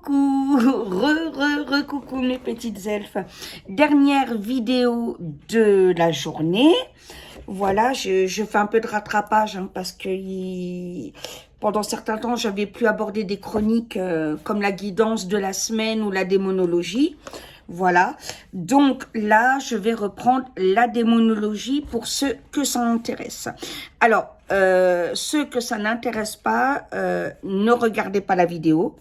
Coucou, coucou mes petites elfes. Dernière vidéo de la journée. Voilà, je fais un peu de rattrapage parce que pendant certains temps, j'avais plus abordé des chroniques comme la guidance de la semaine ou la démonologie. Voilà, donc là, je vais reprendre la démonologie pour ceux que ça intéresse. Alors, ceux que ça n'intéresse pas, ne regardez pas la vidéo.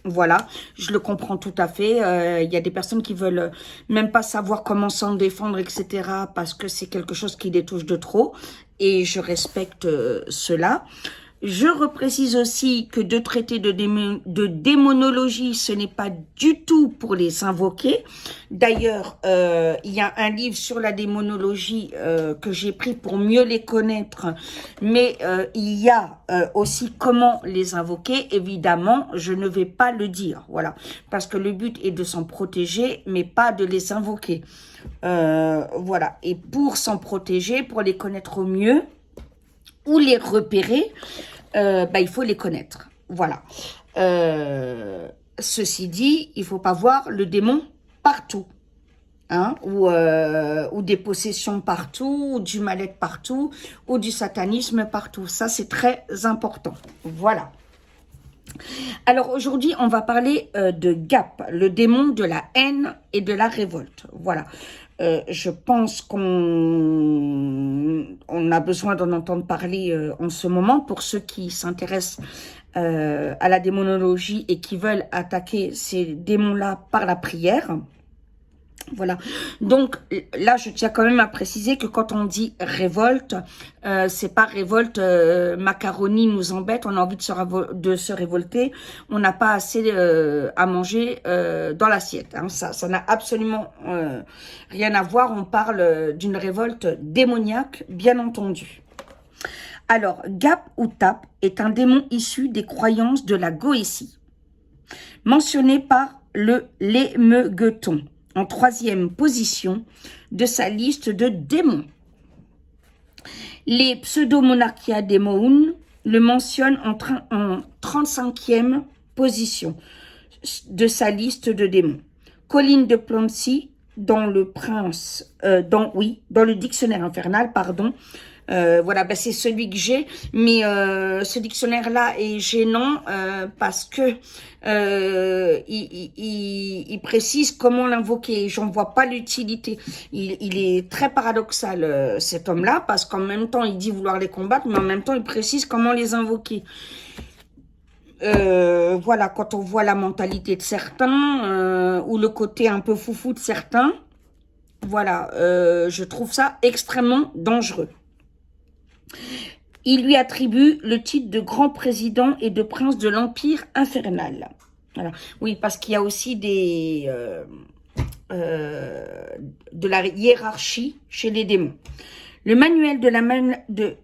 Voilà, je le comprends tout à fait. Il y a des personnes qui veulent même pas savoir comment s'en défendre, etc. parce que c'est quelque chose qui les touche de trop. Et je respecte cela. Je reprécise aussi que de traiter de démonologie, ce n'est pas du tout pour les invoquer. D'ailleurs, il y a un livre sur la démonologie que j'ai pris pour mieux les connaître. Mais il y a aussi comment les invoquer. Évidemment, je ne vais pas le dire. Voilà, parce que le but est de s'en protéger, mais pas de les invoquer. Voilà, et pour s'en protéger, pour les connaître au mieux, ou les repérer, il faut les connaître. Voilà. Ceci dit, il ne faut pas voir le démon partout. Hein, ou des possessions partout, ou du mal-être partout, ou du satanisme partout. Ça, c'est très important. Voilà. Alors aujourd'hui, on va parler de Gap, le démon de la haine et de la révolte. Voilà. Je pense qu'on a besoin d'en entendre parler en ce moment pour ceux qui s'intéressent à la démonologie et qui veulent attaquer ces démons-là par la prière. Voilà, donc là je tiens quand même à préciser que quand on dit révolte, c'est pas révolte, macaroni nous embête, on a envie de se révolter, on n'a pas assez à manger dans l'assiette, hein. Ça n'a absolument rien à voir, on parle d'une révolte démoniaque, bien entendu. Alors, Gap ou Tap est un démon issu des croyances de la Goétie, mentionné par le Lémegueton, en 3e position de sa liste de démons. Les Pseudo-Monarchia Démoun le mentionnent en 35e position de sa liste de démons. Colline de Plancy, dans le dictionnaire infernal, pardon. Voilà, c'est celui que j'ai, mais ce dictionnaire-là est gênant parce que il précise comment l'invoquer. J'en vois pas l'utilité. Il est très paradoxal cet homme-là parce qu'en même temps il dit vouloir les combattre, mais en même temps il précise comment les invoquer. Voilà, quand on voit la mentalité de certains ou le côté un peu foufou de certains, voilà, je trouve ça extrêmement dangereux. Il lui attribue le titre de grand président et de prince de l'Empire infernal. Voilà. Oui, parce qu'il y a aussi de la hiérarchie chez les démons. Le manuel de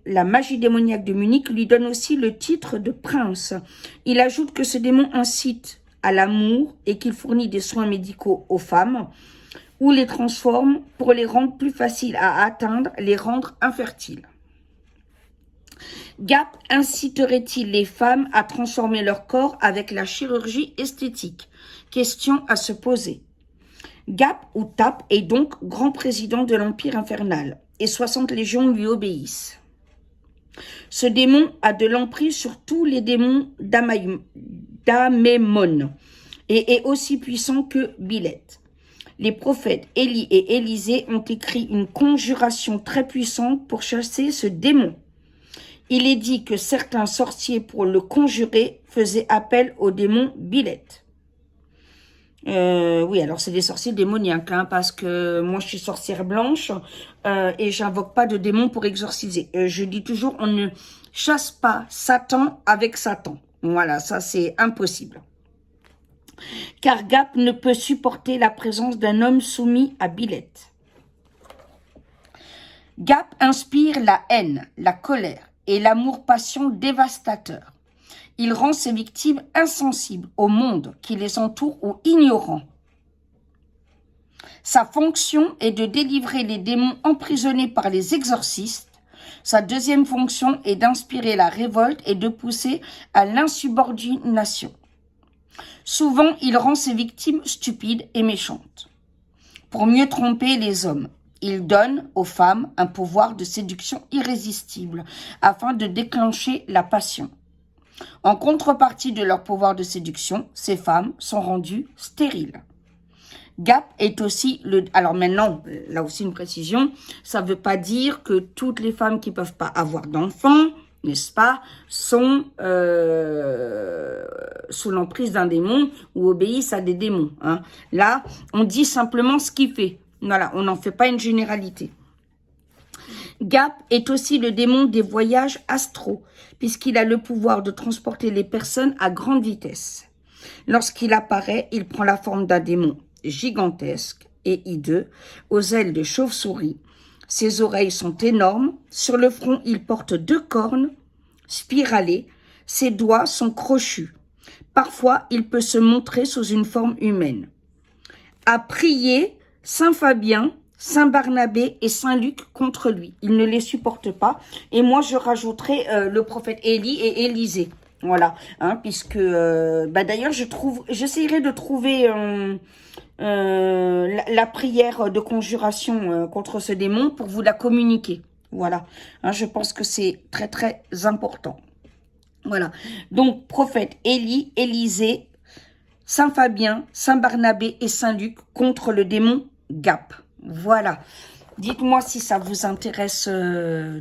la magie démoniaque de Munich lui donne aussi le titre de prince. Il ajoute que ce démon incite à l'amour et qu'il fournit des soins médicaux aux femmes ou les transforme pour les rendre plus faciles à atteindre, les rendre infertiles. Gap inciterait-il les femmes à transformer leur corps avec la chirurgie esthétique? Question à se poser. Gap ou Tap est donc grand président de l'Empire infernal et 60 légions lui obéissent. Ce démon a de l'emprise sur tous les démons d'Amémon et est aussi puissant que Bileth. Les prophètes Élie et Élisée ont écrit une conjuration très puissante pour chasser ce démon. Il est dit que certains sorciers, pour le conjurer, faisaient appel au démon Bileth. Oui, alors c'est des sorciers démoniaques, hein, parce que moi je suis sorcière blanche et j'invoque pas de démons pour exorciser. Je dis toujours, on ne chasse pas Satan avec Satan. Voilà, ça c'est impossible. Car Gap ne peut supporter la présence d'un homme soumis à Bileth. Gap inspire la haine, la colère et l'amour-passion dévastateur. Il rend ses victimes insensibles au monde qui les entoure ou ignorants. Sa fonction est de délivrer les démons emprisonnés par les exorcistes. Sa deuxième fonction est d'inspirer la révolte et de pousser à l'insubordination. Souvent, il rend ses victimes stupides et méchantes. Pour mieux tromper les hommes, il donne aux femmes un pouvoir de séduction irrésistible afin de déclencher la passion. En contrepartie de leur pouvoir de séduction, ces femmes sont rendues stériles. Gap est aussi le... Alors maintenant, là aussi une précision, ça ne veut pas dire que toutes les femmes qui ne peuvent pas avoir d'enfants, n'est-ce pas, sont sous l'emprise d'un démon ou obéissent à des démons. Hein. Là, on dit simplement ce qu'il fait. Voilà, on n'en fait pas une généralité. Gap est aussi le démon des voyages astraux, puisqu'il a le pouvoir de transporter les personnes à grande vitesse. Lorsqu'il apparaît, il prend la forme d'un démon gigantesque et hideux, aux ailes de chauve-souris. Ses oreilles sont énormes. Sur le front, il porte 2 cornes spiralées. Ses doigts sont crochus. Parfois, il peut se montrer sous une forme humaine. À prier, Saint Fabien, Saint Barnabé et Saint Luc contre lui. Il ne les supporte pas. Et moi, je rajouterai le prophète Élie et Élisée. Voilà, hein, puisque d'ailleurs, j'essaierai de trouver la prière de conjuration contre ce démon pour vous la communiquer. Voilà, hein, je pense que c'est très très important. Voilà, donc prophète Élie, Élisée, Saint Fabien, Saint Barnabé et Saint Luc contre le démon Gap. Voilà. Dites-moi si ça vous intéresse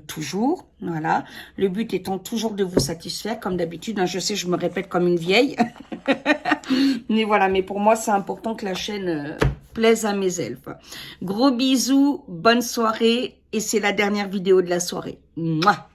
toujours. Voilà. Le but étant toujours de vous satisfaire, comme d'habitude. Hein, je sais, je me répète comme une vieille. Mais voilà, mais pour moi, c'est important que la chaîne plaise à mes elfes. Gros bisous, bonne soirée. Et c'est la dernière vidéo de la soirée. Mouah.